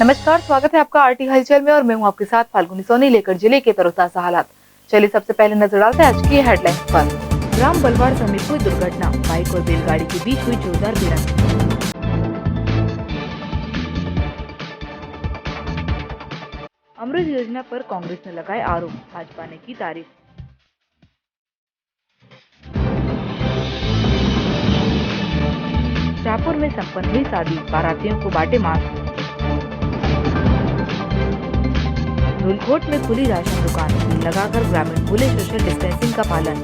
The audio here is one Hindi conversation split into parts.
नमस्कार, स्वागत है आपका आरटी हलचल में और मैं हूं आपके साथ फाल्गुनी सोनी लेकर जिले के तरोताजा हालात। चलिए सबसे पहले नजर डालते हैं आज की हेडलाइंस पर। राम बलवाड़ समीप हुई दुर्घटना, बाइक और बैलगाड़ी के बीच हुई जोरदार भिड़ंत। अमृत योजना पर कांग्रेस ने लगाए आरोप, भाजपा ने की तारीफ। शाहपुर में संपन्न हुई शादी, बारातियों को बांटे मास्क। धूलकोट में खुली राशन दुकान, लगाकर ग्रामीण भूले सोशल डिस्टेंसिंग का पालन।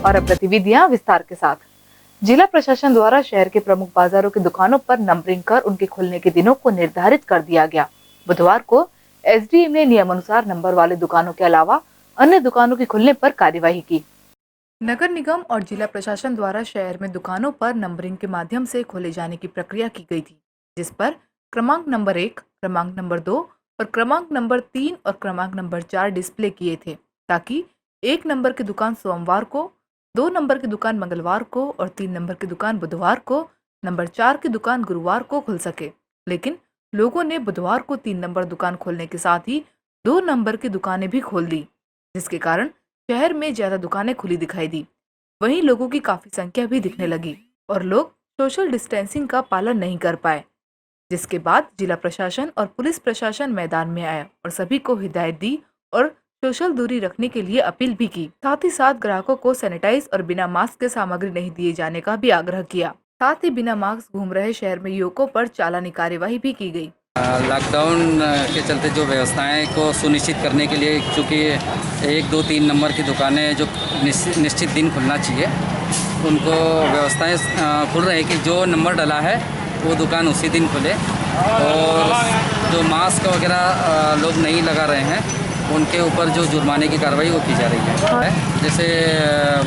और अब गतिविधियां विस्तार के साथ। जिला प्रशासन द्वारा शहर के प्रमुख बाजारों की दुकानों पर नंबरिंग कर उनके खुलने के दिनों को निर्धारित कर दिया गया। बुधवार को एसडीएम ने नियमानुसार नंबर वाले दुकानों के अलावा अन्य दुकानों के खुलने पर कार्यवाही की। नगर निगम और जिला प्रशासन द्वारा शहर में दुकानों पर नंबरिंग के माध्यम से खोले जाने की प्रक्रिया की गई थी, जिस पर क्रमांक नंबर 1, क्रमांक नंबर 2 और क्रमांक नंबर 3 और क्रमांक नंबर 4 डिस्प्ले किए थे, ताकि 1 नंबर की दुकान सोमवार को, 2 नंबर की दुकान मंगलवार को और 3 नंबर की दुकान बुधवार को, नंबर 4 की दुकान गुरुवार को खुल सके। लेकिन लोगों ने बुधवार को 3 नंबर दुकान खोलने के साथ ही 2 नंबर की दुकानें भी खोल दी, जिसके कारण शहर में ज्यादा दुकानें खुली दिखाई दी। वहीं लोगों की काफी संख्या भी दिखने लगी और लोग सोशल डिस्टेंसिंग का पालन नहीं कर पाए, जिसके बाद जिला प्रशासन और पुलिस प्रशासन मैदान में आया और सभी को हिदायत दी और सोशल दूरी रखने के लिए अपील भी की। साथ ही साथ ग्राहकों को सैनिटाइज और बिना मास्क के सामग्री नहीं दिए जाने का भी आग्रह किया। साथ ही बिना मास्क घूम रहे शहर में युवकों पर चालानी कार्यवाही भी की गई। लॉकडाउन के चलते जो व्यवस्थाएं को सुनिश्चित करने के लिए, चूँकि 1, 2, 3 नंबर की दुकानें जो निश्चित दिन खुलना चाहिए, उनको व्यवस्थाएं खुल रही है कि जो नंबर डला है वो दुकान उसी दिन खुले, और जो मास्क वगैरह लोग नहीं लगा रहे हैं उनके ऊपर जो जुर्माने की कार्रवाई वो की जा रही है। जैसे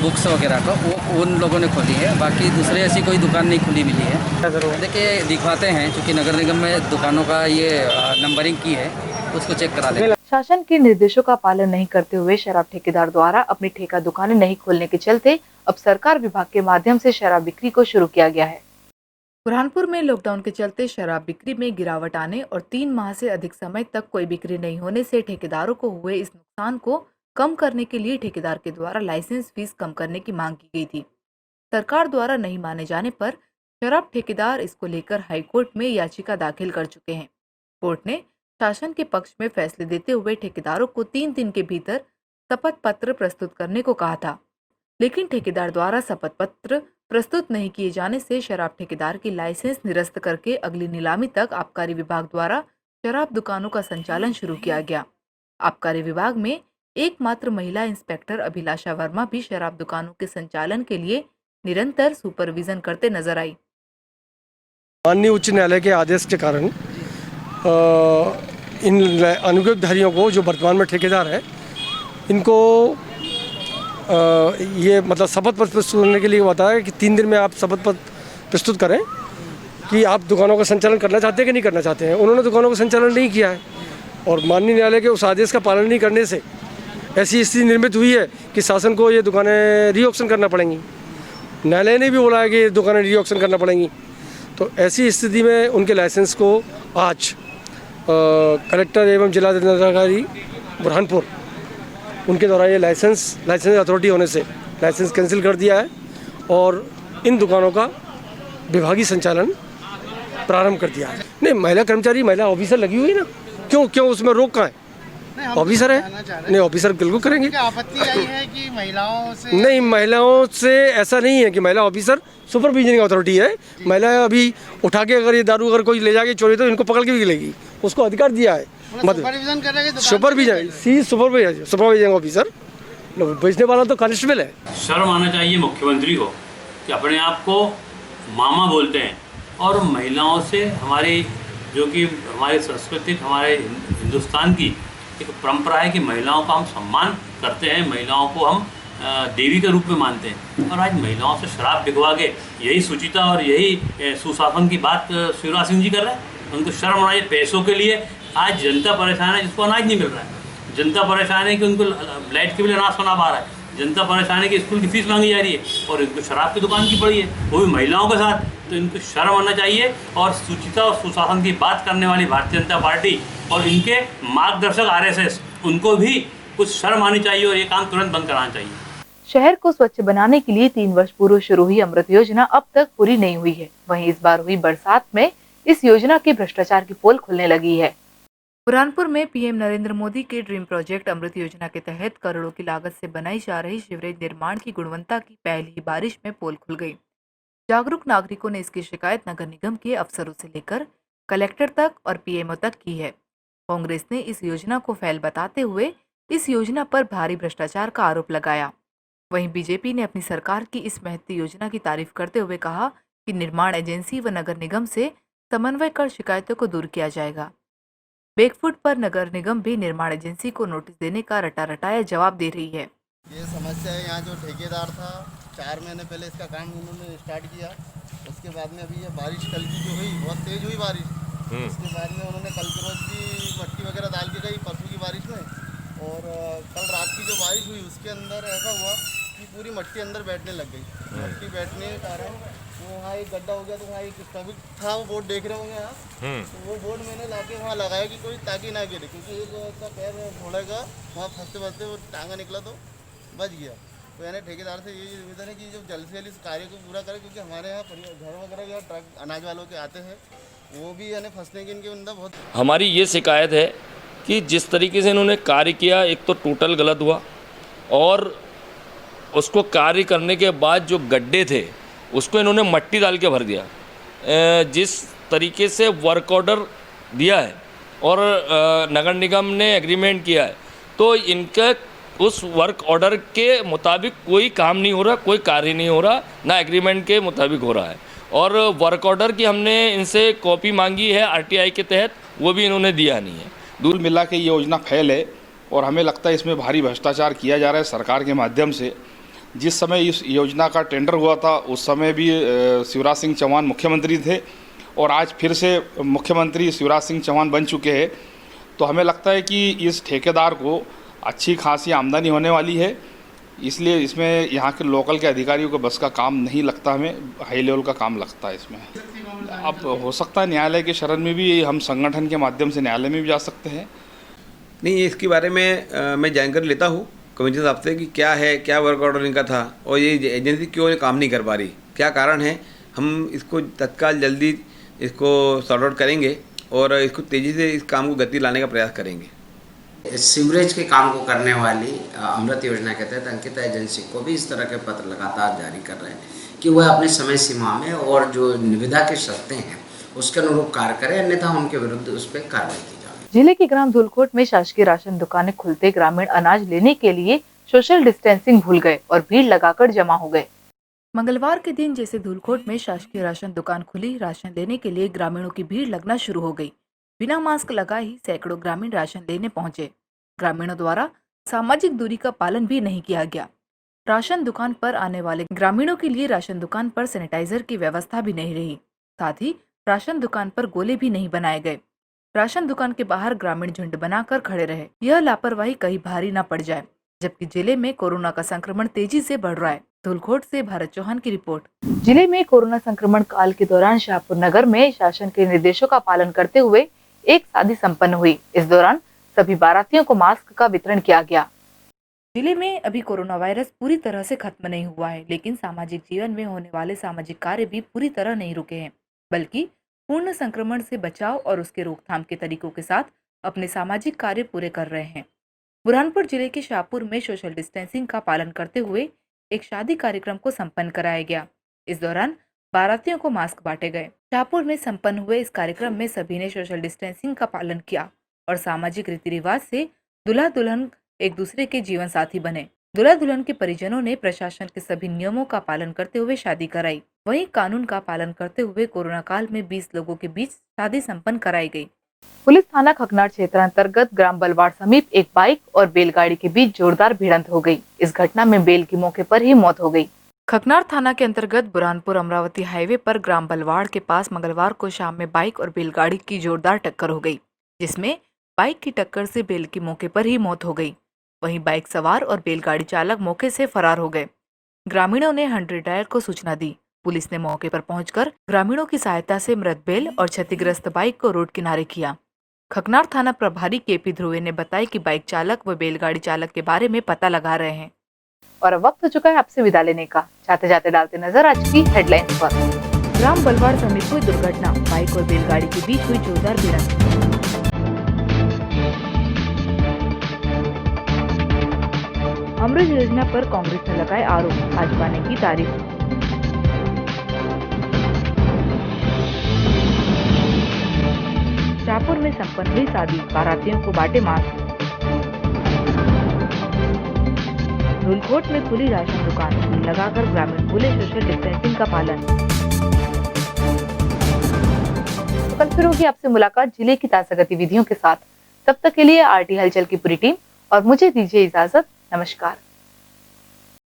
बुक्स वगैरह को वो उन लोगों ने खोली है, बाकी दूसरे ऐसी कोई दुकान नहीं खुली मिली है। देखिए दिखवाते हैं, क्योंकि नगर निगम में दुकानों का ये नंबरिंग की है, उसको चेक करा दें। शासन के निर्देशों का पालन नहीं करते हुए शराब ठेकेदार द्वारा अपनी ठेका दुकानें नहीं खोलने के चलते अब सरकार विभाग के माध्यम से शराब बिक्री को शुरू किया गया है। बुरहानपुर में लॉकडाउन के चलते शराब बिक्री में गिरावट आने और 3 माह से अधिक समय तक कोई बिक्री नहीं होने से ठेकेदारों को हुए इस नुकसान को कम करने के लिए ठेकेदार के द्वारा लाइसेंस फीस कम करने की मांग की गई थी। सरकार द्वारा नहीं माने जाने पर शराब ठेकेदार इसको लेकर हाईकोर्ट में याचिका दाखिल कर चुके हैं। कोर्ट ने शासन के पक्ष में फैसले देते हुए ठेकेदारों को 3 दिन के भीतर शपथ पत्र प्रस्तुत करने को कहा था, लेकिन ठेकेदार द्वारा शपथ पत्र प्रस्तुत नहीं किए जाने से शराब ठेकेदार की लाइसेंस निरस्त करके अगली नीलामी तक आबकारी विभाग द्वारा शराब दुकानों का संचालन शुरू किया गया। आबकारी विभाग में एकमात्र महिला इंस्पेक्टर अभिलाषा वर्मा भी शराब दुकानों के संचालन के लिए निरंतर सुपरविजन करते नजर आई। माननीय उच्च न्यायालय के आदेश के कारण इन अनुज्ञाधारियों को, जो वर्तमान में ठेकेदार है, इनको ये मतलब शपथ पत्र प्रस्तुत करने के लिए बताया कि 3 दिन में आप शपथ पत्र प्रस्तुत करें कि आप दुकानों का संचालन करना चाहते हैं कि नहीं करना चाहते हैं। उन्होंने दुकानों का संचालन नहीं किया है और माननीय न्यायालय के उस आदेश का पालन नहीं करने से ऐसी स्थिति निर्मित हुई है कि शासन को ये दुकानें रीऑक्शन करना पड़ेंगी। न्यायालय ने भी बोला है कि ये दुकानें रीऑक्शन करना पड़ेंगी। तो ऐसी स्थिति में उनके लाइसेंस को आज कलेक्टर एवं जिला दंडाधिकारी बुरहानपुर, उनके द्वारा ये लाइसेंस अथॉरिटी होने से लाइसेंस कैंसिल कर दिया है और इन दुकानों का विभागीय संचालन प्रारंभ कर दिया है। नहीं, महिला कर्मचारी, महिला ऑफिसर लगी हुई है ना, क्यों उसमें रोक कहाँ है? ऑफिसर है, नहीं ऑफिसर बिल्कुल करेंगे। आपत्ति आई है कि महिलाओं से? नहीं, महिलाओं से ऐसा नहीं है कि महिला ऑफिसर सुपरविजनिंग अथॉरिटी है। महिला अभी उठा के अगर ये दारू अगर कोई ले जाके चोरी तो इनको पकड़ के भी लेगी, उसको अधिकार दिया है। सुपरविजन ऑफिसर, बेचने वाला तो कांस्टेबल है। शर्म आना चाहिए मुख्यमंत्री को कि अपने आप को मामा बोलते हैं और महिलाओं से हमारी, जो कि हमारे सांस्कृतिक, हमारे हिंदुस्तान की एक परंपरा है कि महिलाओं का हम सम्मान करते हैं, महिलाओं को हम देवी के रूप में मानते हैं, और आज महिलाओं से शराब बिकवा के यही सुचिता और यही सुशासन की बात शिवराज सिंह जी कर रहे हैं। उनको शर्म आना चाहिए। पैसों के लिए आज जनता परेशान है, जिसको अनाज नहीं मिल रहा है। जनता परेशान है कि उनको लाइट के बिल अनाज सुना पा रहा है। जनता परेशान है कि स्कूल की फीस मांगी जा रही है और इनको शराब की दुकान की पड़ी है, वो भी महिलाओं के साथ। तो इनको शर्म आना चाहिए और शुचिता और सुशासन की बात करने वाली भारतीय जनता पार्टी और इनके मार्गदर्शक आरएसएस उनको भी कुछ शर्म आनी चाहिए और ये काम तुरंत बंद कराना चाहिए। शहर को स्वच्छ बनाने के लिए 3 वर्ष पूर्व शुरू हुई अमृत योजना अब तक पूरी नहीं हुई है। वहीं इस बार हुई बरसात में इस योजना की भ्रष्टाचार की पोल खुलने लगी है। बुरहानपुर में पीएम नरेंद्र मोदी के ड्रीम प्रोजेक्ट अमृत योजना के तहत करोड़ों की लागत से बनाई जा रही सीवरेज निर्माण की गुणवत्ता की पहली ही बारिश में पोल खुल गई। जागरूक नागरिकों ने इसकी शिकायत नगर निगम के अफसरों से लेकर कलेक्टर तक और पीएमओ तक की है। कांग्रेस ने इस योजना को फेल बताते हुए इस योजना पर भारी भ्रष्टाचार का आरोप लगाया। वहीं बीजेपी ने अपनी सरकार की इस महती योजना की तारीफ करते हुए कहा कि निर्माण एजेंसी व नगर निगम से समन्वय कर शिकायतों को दूर किया जाएगा। बेकफुट पर नगर निगम भी निर्माण एजेंसी को नोटिस देने का रटा-रटाया जवाब दे रही है। ये समस्या है, यहाँ जो ठेकेदार था 4 महीने पहले इसका काम उन्होंने स्टार्ट किया। उसके बाद में अभी ये बारिश कल की जो हुई बहुत तेज़ हुई बारिश। उसके बाद में उन्होंने कल के रोज भी मट्टी वगैरह डाल के गई परसों की बारिश में, और कल रात की जो बारिश हुई उसके अंदर ऐसा हुआ कि पूरी मट्टी अंदर बैठने लग गई। मट्टी बैठने के कारण वो वहाँ एक गड्ढा हो गया, तो वहाँ एक स्टॉपिक था, वो बोर्ड देख रहे होंगे यहाँ, तो वो बोर्ड मैंने लाके वहाँ लगाया कि कोई ताकि ना गिरे, क्योंकि एक का पैर घोड़ेगा वहाँ फंसते फंसते वो टांगा निकला तो बच गया। तो यानी ठेकेदार से ये निवेदन है कि जो जल्द से जल्द इस कार्य को पूरा करें, क्योंकि हमारे यहाँ घर वगैरह या ट्रक अनाज वालों के आते हैं, वो भी यानी फंसने की इनके अंदर बहुत। हमारी ये शिकायत है कि जिस तरीके से इन्होंने कार्य किया, एक तो टोटल गलत हुआ, और उसको कार्य करने के बाद जो गड्ढे थे उसको इन्होंने मट्टी डाल के भर दिया। जिस तरीके से वर्क ऑर्डर दिया है और नगर निगम ने एग्रीमेंट किया है, तो इनका उस वर्क ऑर्डर के मुताबिक कोई काम नहीं हो रहा, कोई कार्य नहीं हो रहा, ना एग्रीमेंट के मुताबिक हो रहा है। और वर्क ऑर्डर की हमने इनसे कॉपी मांगी है आरटीआई के तहत, वो भी इन्होंने दिया नहीं है। दूर मिला के ये योजना फैल है और हमें लगता है इसमें भारी भ्रष्टाचार किया जा रहा है सरकार के माध्यम से। जिस समय इस योजना का टेंडर हुआ था उस समय भी शिवराज सिंह चौहान मुख्यमंत्री थे, और आज फिर से मुख्यमंत्री शिवराज सिंह चौहान बन चुके हैं। तो हमें लगता है कि इस ठेकेदार को अच्छी खासी आमदनी होने वाली है, इसलिए इसमें यहाँ के लोकल के अधिकारियों को बस का काम नहीं लगता, हमें हाई लेवल का काम लगता है इसमें। अब हो सकता है न्यायालय के शरण में भी, हम संगठन के माध्यम से न्यायालय में भी जा सकते हैं। नहीं, इसके बारे में मैं जानकारी लेता हूँ कमिश्नर साहब से कि क्या है, क्या वर्क ऑर्डर इनका था और ये एजेंसी क्यों काम नहीं कर पा रही, क्या कारण है। हम इसको तत्काल जल्दी इसको सॉर्ट आउट करेंगे और इसको तेज़ी से इस काम को गति लाने का प्रयास करेंगे। सीवरेज के काम को करने वाली अमृत योजना के तहत अंकित एजेंसी को भी इस तरह के पत्र लगातार जारी कर रहे हैं कि वह अपने समय सीमा में और जो निविदा के शर्तें हैं उसके अनुरूप कार्य करें, अन्यथा उनके विरुद्ध उस पर कार्रवाई की जाए। जिले के ग्राम धूलकोट में शासकीय राशन दुकानें खुलते ग्रामीण अनाज लेने के लिए सोशल डिस्टेंसिंग भूल गए और भीड़ लगाकर जमा हो गए। मंगलवार के दिन जैसे धूलकोट में शासकीय राशन दुकान खुली, राशन लेने के लिए ग्रामीणों की भीड़ लगना शुरू हो गई। बिना मास्क लगाए ही सैकड़ों ग्रामीण राशन लेने पहुंचे। ग्रामीणों द्वारा सामाजिक दूरी का पालन भी नहीं किया गया। राशन दुकान पर आने वाले ग्रामीणों के लिए राशन दुकान पर सैनिटाइजर की व्यवस्था भी नहीं रही। साथ ही राशन दुकान पर गोले भी नहीं बनाए गए। राशन दुकान के बाहर ग्रामीण झुंड बनाकर खड़े रहे। यह लापरवाही कहीं भारी न पड़ जाए, जबकि जिले में कोरोना का संक्रमण तेजी से बढ़ रहा है। धूलकोट से भारत चौहान की रिपोर्ट। जिले में कोरोना संक्रमण काल के दौरान शाहपुर नगर में शासन के निर्देशों का पालन करते हुए एक शादी संपन्न हुई। इस दौरान सभी बारातियों को मास्क का वितरण किया गया। जिले में अभी कोरोना वायरस पूरी तरह से खत्म नहीं हुआ है, लेकिन सामाजिक जीवन में होने वाले सामाजिक कार्य भी पूरी तरह नहीं रुके हैं, बल्कि पूर्ण संक्रमण से बचाव और उसके रोकथाम के तरीकों के साथ अपने सामाजिक कार्य पूरे कर रहे हैं। बुरहानपुर जिले के शाहपुर में सोशल डिस्टेंसिंग का पालन करते हुए एक शादी कार्यक्रम को संपन्न कराया गया। इस दौरान बारातियों को मास्क बांटे गए। शाहपुर में संपन्न हुए इस कार्यक्रम में सभी ने सोशल डिस्टेंसिंग का पालन किया और सामाजिक रीति रिवाज से दूल्हा दुल्हन एक दूसरे के जीवन साथी बने। दूल्हा दुल्हन के परिजनों ने प्रशासन के सभी नियमों का पालन करते हुए शादी कराई। वहीं कानून का पालन करते हुए कोरोना काल में 20 लोगों के बीच शादी संपन्न कराई गई। पुलिस थाना खकनार क्षेत्र अंतर्गत ग्राम बलवाड़ समीप एक बाइक और बैलगाड़ी के बीच जोरदार भिड़ंत हो गई। इस घटना में बैल की मौके पर ही मौत हो गई। खकनार थाना के अंतर्गत बुरहानपुर अमरावती हाईवे पर ग्राम बलवाड़ के पास मंगलवार को शाम में बाइक और बैलगाड़ी की जोरदार टक्कर हो गई, जिसमें बाइक की टक्कर से बैल की मौके पर ही मौत हो गई। वहीं बाइक सवार और बैलगाड़ी चालक मौके से फरार हो गए। ग्रामीणों ने 100 डायल को सूचना दी पुलिस ने मौके पर पहुंचकर ग्रामीणों की सहायता से मृत बैल और क्षतिग्रस्त बाइक को रोड किनारे किया। खकनार थाना प्रभारी केपी ध्रुवे ने बताया कि बाइक चालक व बैलगाड़ी चालक के बारे में पता लगा रहे हैं। और अब वक्त हो चुका है आपसे विदा लेने का। जाते जाते डालते नजर आज की हेडलाइंस पर। ग्राम बलवाड़ समीप हुई दुर्घटना, बाइक और बैलगाड़ी के बीच हुई जोरदार भिड़ंत। अमृत योजना पर कांग्रेस ने लगाए आरोप, भाजपा ने की तारीफ। शाहपुर में संपन्न हुई शादी, बारातियों को बांटे मास्क। धूलकोट में खुली राशन दुकान, लगाकर ग्रामीण बोले सोशल डिस्टेंसिंग का पालन। तो कल फिर होगी आपसे मुलाकात जिले की ताजा गतिविधियों के साथ। तब तक के लिए आरटी हलचल की पूरी टीम और मुझे दीजिए इजाजत। नमस्कार।